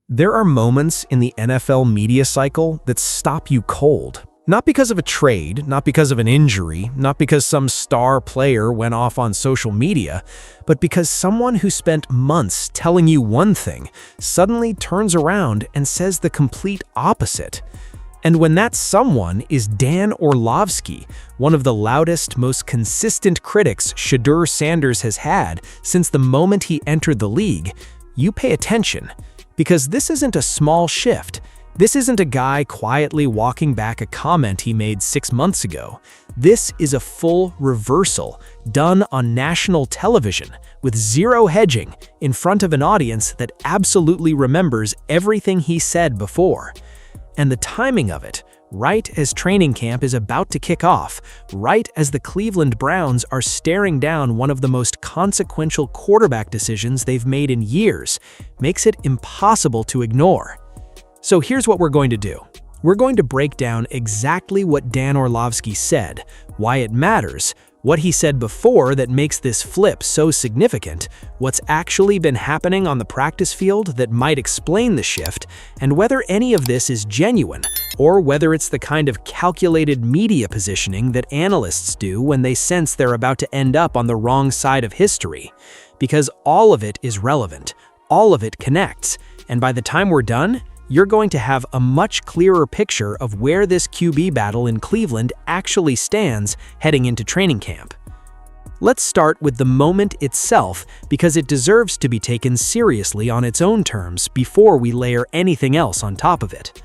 There are moments in the NFL media cycle that stop you cold. Not because of a trade, not because of an injury, not because some star player went off on social media, but because someone who spent months telling you one thing suddenly turns around and says the complete opposite. And when that someone is Dan Orlovsky, one of the loudest, most consistent critics Shedeur Sanders has had since the moment he entered the league, you pay attention. Because this isn't a small shift. This isn't a guy quietly walking back a comment he made 6 months ago. This is a full reversal, done on national television, with zero hedging, in front of an audience that absolutely remembers everything he said before. And the timing of it, right as training camp is about to kick off, right as the Cleveland Browns are staring down one of the most consequential quarterback decisions they've made in years, makes it impossible to ignore. So here's what we're going to do. We're going to break down exactly what Dan Orlovsky said, why it matters, what he said before that makes this flip so significant, what's actually been happening on the practice field that might explain the shift, and whether any of this is genuine, or whether it's the kind of calculated media positioning that analysts do when they sense they're about to end up on the wrong side of history. Because all of it is relevant, all of it connects, and by the time we're done, you're going to have a much clearer picture of where this QB battle in Cleveland actually stands heading into training camp. Let's start with the moment itself because it deserves to be taken seriously on its own terms before we layer anything else on top of it.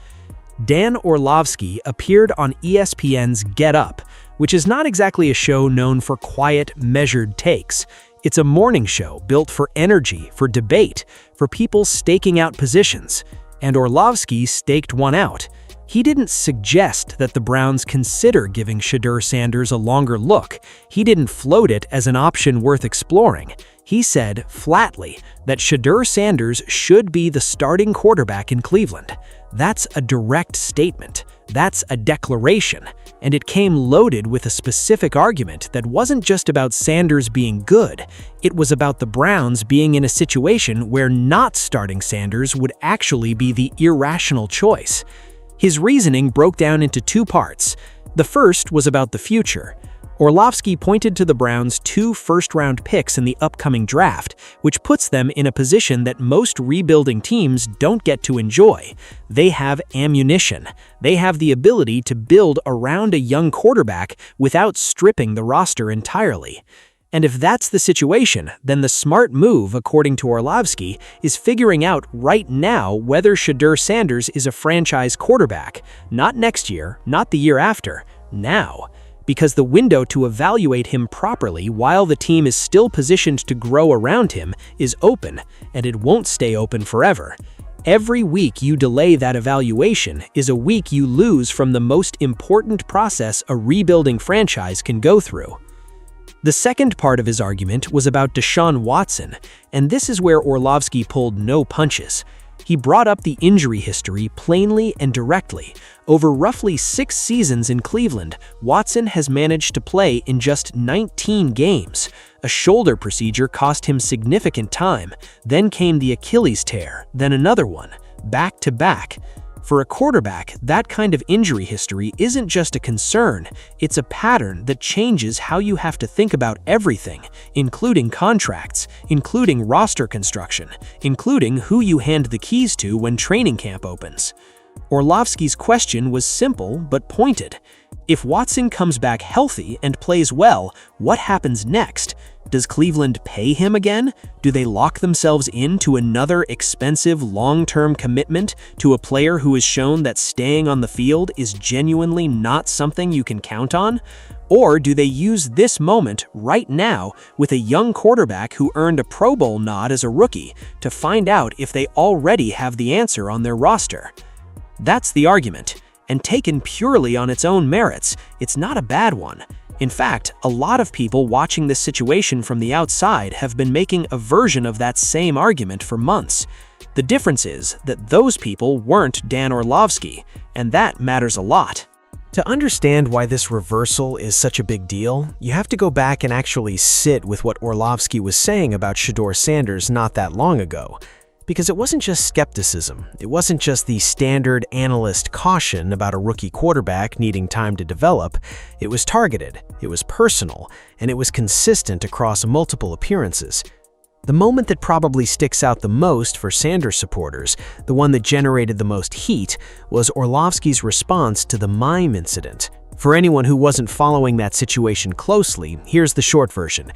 Dan Orlovsky appeared on ESPN's Get Up, which is not exactly a show known for quiet, measured takes. It's a morning show built for energy, for debate, for people staking out positions. And Orlovsky staked one out. He didn't suggest that the Browns consider giving Shedeur Sanders a longer look. He didn't float it as an option worth exploring. He said, flatly, that Shedeur Sanders should be the starting quarterback in Cleveland. That's a direct statement. That's a declaration. And it came loaded with a specific argument that wasn't just about Sanders being good. It was about the Browns being in a situation where not starting Sanders would actually be the irrational choice. His reasoning broke down into two parts. The first was about the future. Orlovsky pointed to the Browns' 2 first-round picks in the upcoming draft, which puts them in a position that most rebuilding teams don't get to enjoy. They have ammunition. They have the ability to build around a young quarterback without stripping the roster entirely. And if that's the situation, then the smart move, according to Orlovsky, is figuring out right now whether Shedeur Sanders is a franchise quarterback. Not next year, not the year after, now. Because the window to evaluate him properly while the team is still positioned to grow around him is open, and it won't stay open forever. Every week you delay that evaluation is a week you lose from the most important process a rebuilding franchise can go through. The second part of his argument was about Deshaun Watson, and this is where Orlovsky pulled no punches. He brought up the injury history plainly and directly. Over roughly 6 seasons in Cleveland, Watson has managed to play in just 19 games. A shoulder procedure cost him significant time. Then came the Achilles tear, then another one, back to back. For a quarterback, that kind of injury history isn't just a concern, it's a pattern that changes how you have to think about everything, including contracts, including roster construction, including who you hand the keys to when training camp opens. Orlovsky's question was simple but pointed. If Watson comes back healthy and plays well, what happens next? Does Cleveland pay him again? Do they lock themselves into another expensive long-term commitment to a player who has shown that staying on the field is genuinely not something you can count on? Or do they use this moment right now with a young quarterback who earned a Pro Bowl nod as a rookie to find out if they already have the answer on their roster? That's the argument, and taken purely on its own merits, it's not a bad one. In fact, a lot of people watching this situation from the outside have been making a version of that same argument for months. The difference is that those people weren't Dan Orlovsky, and that matters a lot. To understand why this reversal is such a big deal, you have to go back and actually sit with what Orlovsky was saying about Shedeur Sanders not that long ago. Because it wasn't just skepticism. It wasn't just the standard analyst caution about a rookie quarterback needing time to develop. It was targeted, it was personal, and it was consistent across multiple appearances. The moment that probably sticks out the most for Sanders supporters, the one that generated the most heat, was Orlovsky's response to the mime incident. For anyone who wasn't following that situation closely, here's the short version.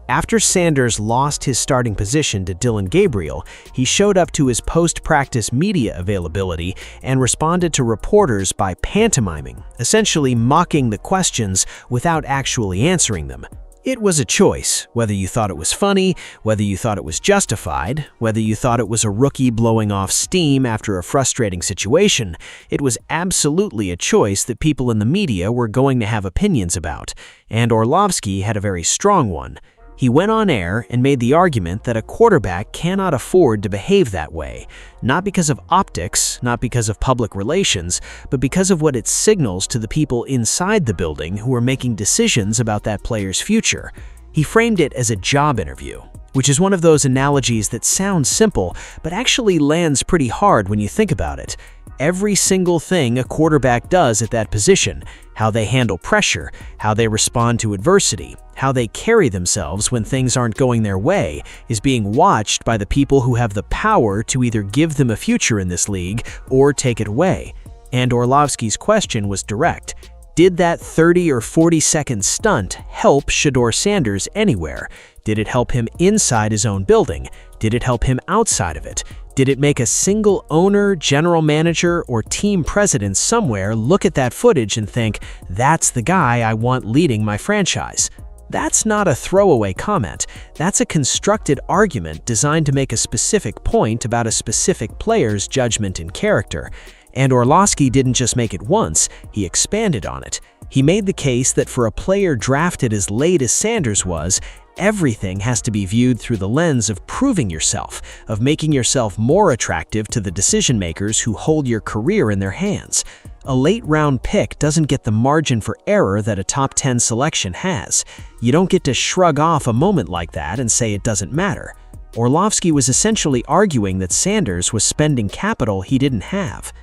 After Sanders lost his starting position to Dillon Gabriel, he showed up to his post-practice media availability and responded to reporters by pantomiming, essentially mocking the questions without actually answering them. It was a choice, whether you thought it was funny, whether you thought it was justified, whether you thought it was a rookie blowing off steam after a frustrating situation. It was absolutely a choice that people in the media were going to have opinions about, and Orlovsky had a very strong one. He went on air and made the argument that a quarterback cannot afford to behave that way, not because of optics, not because of public relations, but because of what it signals to the people inside the building who are making decisions about that player's future. He framed it as a job interview, which is one of those analogies that sounds simple, but actually lands pretty hard when you think about it. Every single thing a quarterback does at that position, how they handle pressure, how they respond to adversity, how they carry themselves when things aren't going their way, is being watched by the people who have the power to either give them a future in this league or take it away. And Orlovsky's question was direct. Did that 30 or 40-second stunt help Shedeur Sanders anywhere? Did it help him inside his own building? Did it help him outside of it? Did it make a single owner, general manager, or team president somewhere look at that footage and think, that's the guy I want leading my franchise? That's not a throwaway comment. That's a constructed argument designed to make a specific point about a specific player's judgment and character. And Orlovsky didn't just make it once, he expanded on it. He made the case that for a player drafted as late as Sanders was, everything has to be viewed through the lens of proving yourself, of making yourself more attractive to the decision-makers who hold your career in their hands. A late-round pick doesn't get the margin for error that a top 10 selection has. You don't get to shrug off a moment like that and say it doesn't matter. Orlovsky was essentially arguing that Sanders was spending capital he didn't have.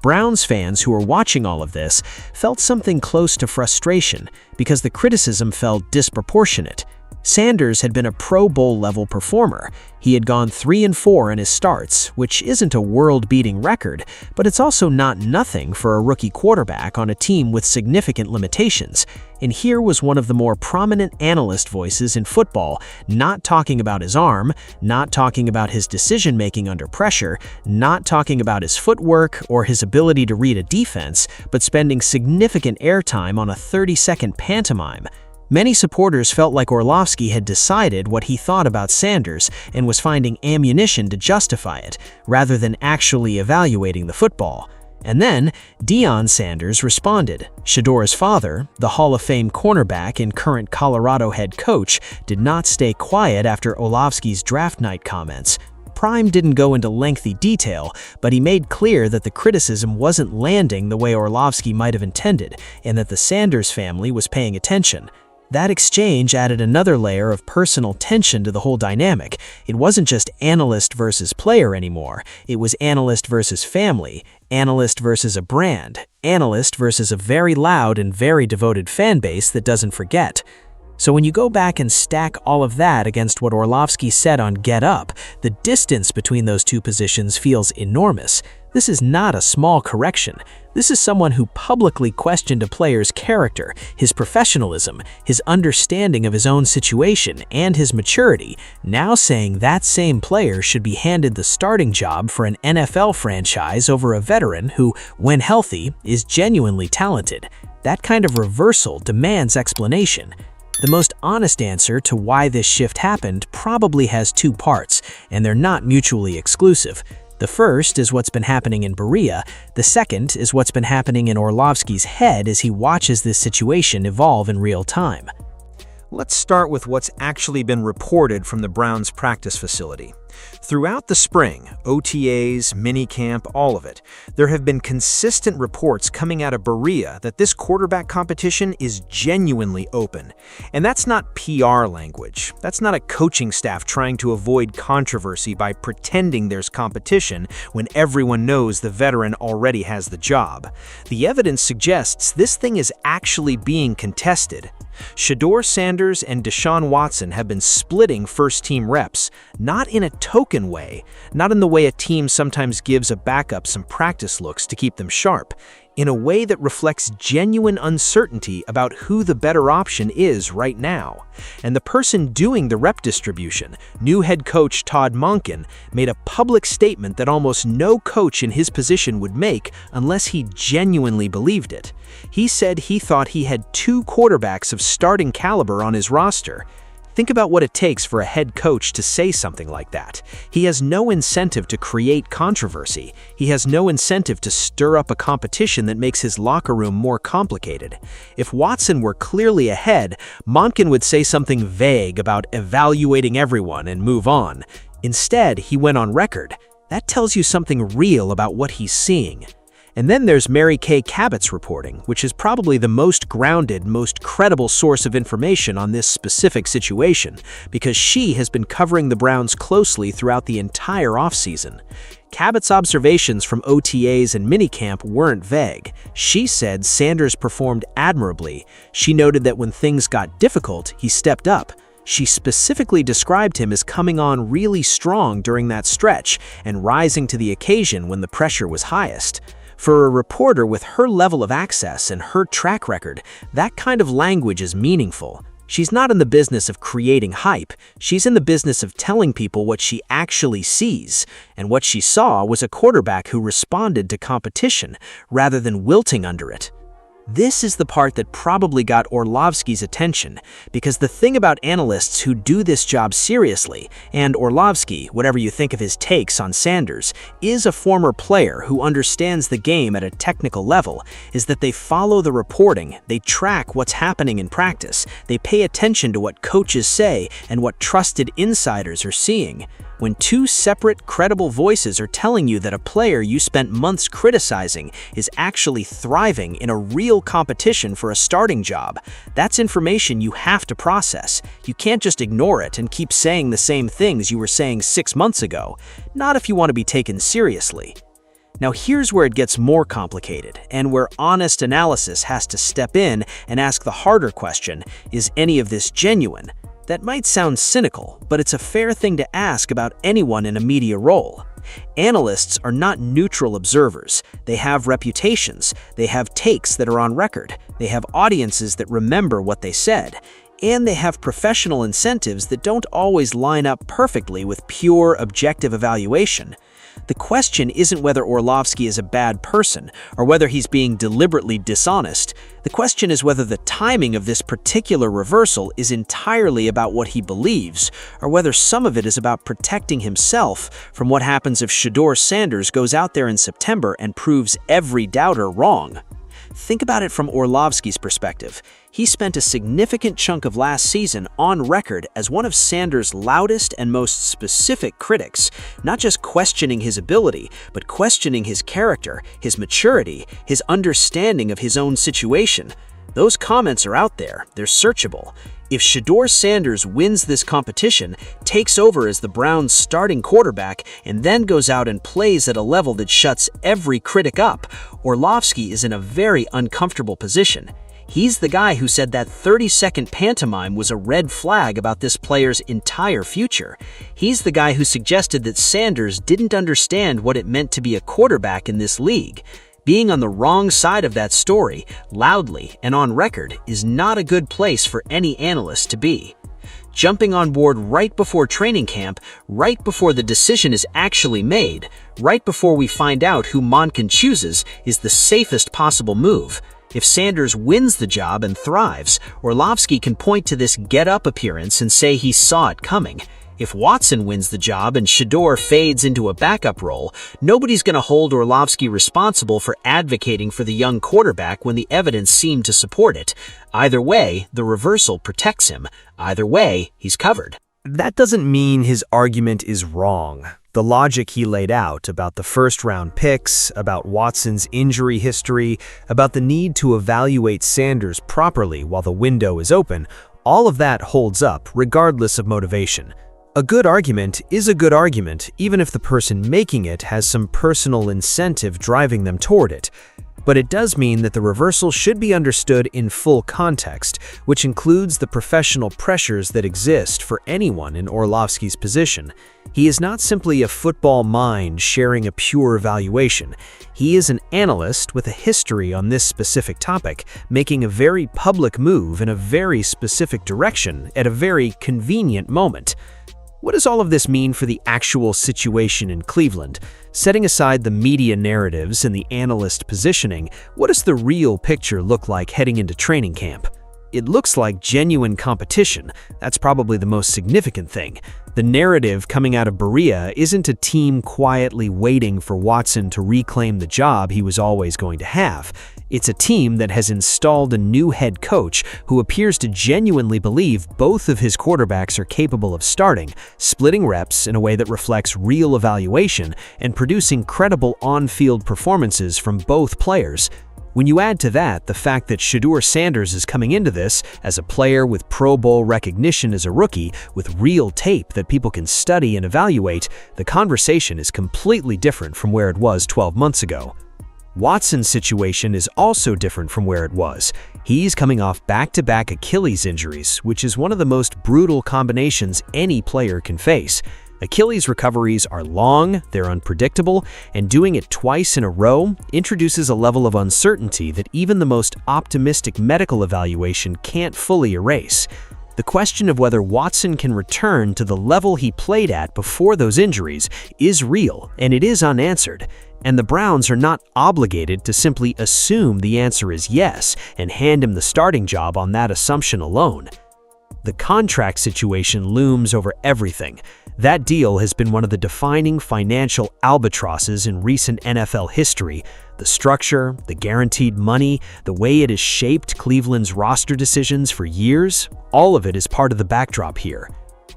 Browns fans who were watching all of this felt something close to frustration because the criticism felt disproportionate. Sanders had been a Pro Bowl-level performer. He had gone 3-4 in his starts, which isn't a world-beating record, but it's also not nothing for a rookie quarterback on a team with significant limitations. And here was one of the more prominent analyst voices in football, not talking about his arm, not talking about his decision-making under pressure, not talking about his footwork or his ability to read a defense, but spending significant airtime on a 30-second pantomime. Many supporters felt like Orlovsky had decided what he thought about Sanders and was finding ammunition to justify it, rather than actually evaluating the football. And then, Deion Sanders responded. Shedeur's father, the Hall of Fame cornerback and current Colorado head coach, did not stay quiet after Orlovsky's draft night comments. Prime didn't go into lengthy detail, but he made clear that the criticism wasn't landing the way Orlovsky might have intended, and that the Sanders family was paying attention. That exchange added another layer of personal tension to the whole dynamic. It wasn't just analyst versus player anymore. It was analyst versus family, analyst versus a brand, analyst versus a very loud and very devoted fan base that doesn't forget. So when you go back and stack all of that against what Orlovsky said on Get Up, the distance between those two positions feels enormous. This is not a small correction. This is someone who publicly questioned a player's character, his professionalism, his understanding of his own situation, and his maturity, now saying that same player should be handed the starting job for an NFL franchise over a veteran who, when healthy, is genuinely talented. That kind of reversal demands explanation. The most honest answer to why this shift happened probably has two parts, and they're not mutually exclusive. The first is what's been happening in Berea. The second is what's been happening in Orlovsky's head as he watches this situation evolve in real time. Let's start with what's actually been reported from the Browns' practice facility. Throughout the spring, OTAs, minicamp, all of it, there have been consistent reports coming out of Berea that this quarterback competition is genuinely open. And that's not PR language. That's not a coaching staff trying to avoid controversy by pretending there's competition when everyone knows the veteran already has the job. The evidence suggests this thing is actually being contested. Shedeur Sanders and Deshaun Watson have been splitting first-team reps, not in a token way, not in the way a team sometimes gives a backup some practice looks to keep them sharp, in a way that reflects genuine uncertainty about who the better option is right now. And the person doing the rep distribution, new head coach Todd Monken, made a public statement that almost no coach in his position would make unless he genuinely believed it. He said he thought he had 2 quarterbacks of starting caliber on his roster. Think about what it takes for a head coach to say something like that. He has no incentive to create controversy. He has no incentive to stir up a competition that makes his locker room more complicated. If Watson were clearly ahead, Monken would say something vague about evaluating everyone and move on. Instead, he went on record. That tells you something real about what he's seeing. And then there's Mary Kay Cabot's reporting, which is probably the most grounded, most credible source of information on this specific situation, because she has been covering the Browns closely throughout the entire offseason. Cabot's observations from OTAs and minicamp weren't vague. She said Sanders performed admirably. She noted that when things got difficult, he stepped up. She specifically described him as coming on really strong during that stretch and rising to the occasion when the pressure was highest. For a reporter with her level of access and her track record, that kind of language is meaningful. She's not in the business of creating hype. She's in the business of telling people what she actually sees. And what she saw was a quarterback who responded to competition rather than wilting under it. This is the part that probably got Orlovsky's attention, because the thing about analysts who do this job seriously, and Orlovsky, whatever you think of his takes on Sanders, is a former player who understands the game at a technical level, is that they follow the reporting, they track what's happening in practice, they pay attention to what coaches say and what trusted insiders are seeing. When 2 separate, credible voices are telling you that a player you spent months criticizing is actually thriving in a real competition for a starting job, that's information you have to process. You can't just ignore it and keep saying the same things you were saying 6 months ago, not if you want to be taken seriously. Now here's where it gets more complicated, and where honest analysis has to step in and ask the harder question, is any of this genuine? That might sound cynical, but it's a fair thing to ask about anyone in a media role. Analysts are not neutral observers. They have reputations, they have takes that are on record, they have audiences that remember what they said, and they have professional incentives that don't always line up perfectly with pure, objective evaluation. The question isn't whether Orlovsky is a bad person or whether he's being deliberately dishonest. The question is whether the timing of this particular reversal is entirely about what he believes, or whether some of it is about protecting himself from what happens if Shedeur Sanders goes out there in September and proves every doubter wrong. Think about it from Orlovsky's perspective. He spent a significant chunk of last season on record as one of Sanders' loudest and most specific critics, not just questioning his ability, but questioning his character, his maturity, his understanding of his own situation. Those comments are out there, they're searchable. If Shedeur Sanders wins this competition, takes over as the Browns' starting quarterback, and then goes out and plays at a level that shuts every critic up, Orlovsky is in a very uncomfortable position. He's the guy who said that 30-second pantomime was a red flag about this player's entire future. He's the guy who suggested that Sanders didn't understand what it meant to be a quarterback in this league. Being on the wrong side of that story, loudly and on record, is not a good place for any analyst to be. Jumping on board right before training camp, right before the decision is actually made, right before we find out who Monken chooses, is the safest possible move. If Sanders wins the job and thrives, Orlovsky can point to this get-up appearance and say he saw it coming. If Watson wins the job and Shedeur fades into a backup role, nobody's going to hold Orlovsky responsible for advocating for the young quarterback when the evidence seemed to support it. Either way, the reversal protects him. Either way, he's covered. That doesn't mean his argument is wrong. The logic he laid out about the first-round picks, about Watson's injury history, about the need to evaluate Sanders properly while the window is open, all of that holds up regardless of motivation. A good argument is a good argument, even if the person making it has some personal incentive driving them toward it. But it does mean that the reversal should be understood in full context, which includes the professional pressures that exist for anyone in Orlovsky's position. He is not simply a football mind sharing a pure evaluation. He is an analyst with a history on this specific topic, making a very public move in a very specific direction at a very convenient moment. What does all of this mean for the actual situation in Cleveland? Setting aside the media narratives and the analyst positioning, what does the real picture look like heading into training camp? It looks like genuine competition. That's probably the most significant thing. The narrative coming out of Berea isn't a team quietly waiting for Watson to reclaim the job he was always going to have. It's a team that has installed a new head coach who appears to genuinely believe both of his quarterbacks are capable of starting, splitting reps in a way that reflects real evaluation, and producing credible on-field performances from both players. When you add to that the fact that Shedeur Sanders is coming into this as a player with Pro Bowl recognition as a rookie, with real tape that people can study and evaluate, the conversation is completely different from where it was 12 months ago. Watson's situation is also different from where it was. He's coming off back-to-back Achilles injuries, which is one of the most brutal combinations any player can face. Achilles recoveries are long, they're unpredictable, and doing it twice in a row introduces a level of uncertainty that even the most optimistic medical evaluation can't fully erase. The question of whether Watson can return to the level he played at before those injuries is real, and it is unanswered. And the Browns are not obligated to simply assume the answer is yes and hand him the starting job on that assumption alone. The contract situation looms over everything. That deal has been one of the defining financial albatrosses in recent NFL history. The structure, the guaranteed money, the way it has shaped Cleveland's roster decisions for years, all of it is part of the backdrop here.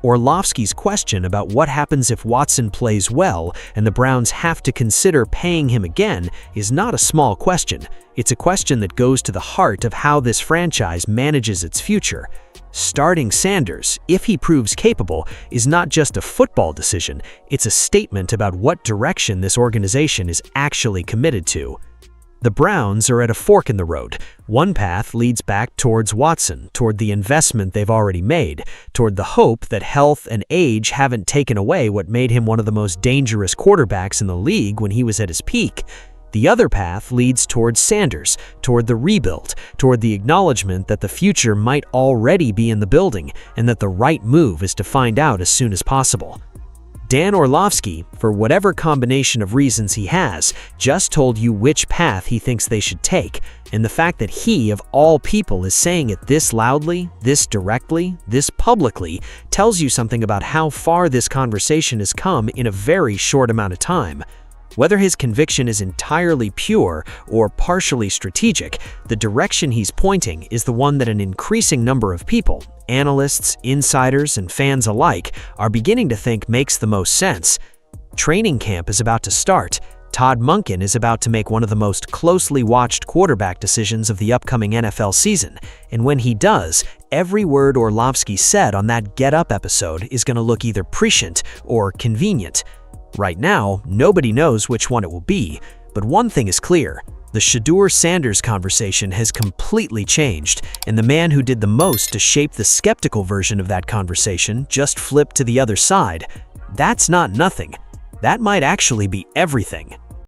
Orlovsky's question about what happens if Watson plays well and the Browns have to consider paying him again is not a small question. It's a question that goes to the heart of how this franchise manages its future. Starting Sanders, if he proves capable, is not just a football decision, it's a statement about what direction this organization is actually committed to. The Browns are at a fork in the road. One path leads back towards Watson, toward the investment they've already made, toward the hope that health and age haven't taken away what made him one of the most dangerous quarterbacks in the league when he was at his peak. The other path leads towards Sanders, toward the rebuild, toward the acknowledgement that the future might already be in the building and that the right move is to find out as soon as possible. Dan Orlovsky, for whatever combination of reasons he has, just told you which path he thinks they should take, and the fact that he, of all people, is saying it this loudly, this directly, this publicly, tells you something about how far this conversation has come in a very short amount of time. Whether his conviction is entirely pure or partially strategic, the direction he's pointing is the one that an increasing number of people, analysts, insiders, and fans alike, are beginning to think makes the most sense. Training camp is about to start. Todd Monken is about to make one of the most closely watched quarterback decisions of the upcoming NFL season, and when he does, every word Orlovsky said on that Get Up episode is going to look either prescient or convenient. Right now, nobody knows which one it will be, but one thing is clear. The Shedeur Sanders conversation has completely changed, and the man who did the most to shape the skeptical version of that conversation just flipped to the other side. That's not nothing. That might actually be everything.